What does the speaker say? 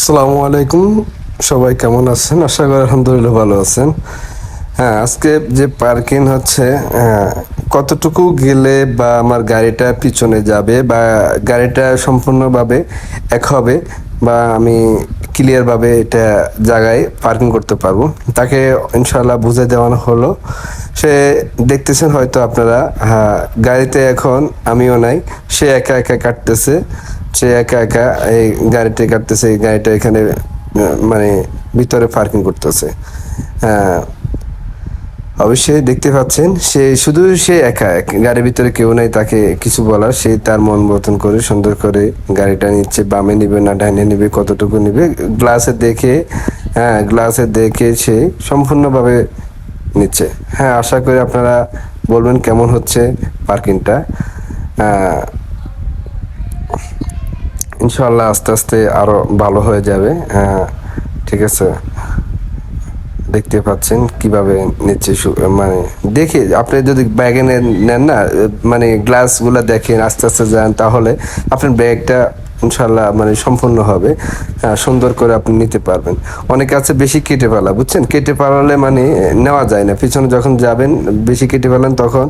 আসসালামু আলাইকুম। সবাই কেমন আছেন? আশা করি আলহামদুলিল্লাহ ভালো আছেন। হ্যাঁ, আজকে যে পার্কিং হচ্ছে, কতটুকু গেলে বা আমার গাড়িটা পিছনে যাবে বা গাড়িটা সম্পূর্ণভাবে এক হবে বা আমি ক্লিয়ারভাবে এটা জায়গায় পার্কিং করতে পারবো, তাকে ইনশাল্লাহ বুঝে দেওয়ানো হলো। সে দেখতেছেন হয়তো আপনারা, হ্যাঁ, গাড়িতে এখন আমিও নাই, সে একা একা কাটতেছে, সে একা একা এই গাড়িটা কাটতেছে, এই গাড়িটা এখানে মানে ভিতরে পার্কিং করতেছে। অবশ্যই দেখতে পাচ্ছেন, সে একা গাড়ির ভিতরে কেউ নাই তাকে কিছু বলার, সে তার মন মতন করে সুন্দর করে গাড়িটা নিচ্ছে, বামে নিবে না ডাইনে নিবে, কতটুকু নিবে গ্লাসে দেখে, হ্যাঁ গ্লাসে দেখে সে সম্পূর্ণভাবে নিচ্ছে। হ্যাঁ, আশা করি আপনারা বলবেন কেমন হচ্ছে পার্কিংটা। ইনশাল্লাহ আস্তে আস্তে আরো ভালো হয়ে যাবে। ঠিক আছে, দেখতে পাচ্ছেন কিভাবে নিচ্ছে, মানে দেখে আপনি যদি ব্যাগে নেন না, মানে গ্লাস গুলা দেখেন আস্তে আস্তে যান, তাহলে আপনার ব্যাগটা ইনশাল্লাহ মানে সম্পূর্ণ হবে। সুন্দর করে আপনি নিতে পারবেন। অনেকে আছে বেশি কেটে ফেলা, বুঝছেন, কেটে ফেলালে মানে নেওয়া যায় না, পিছনে যখন যাবেন বেশি কেটে ফেলেন তখন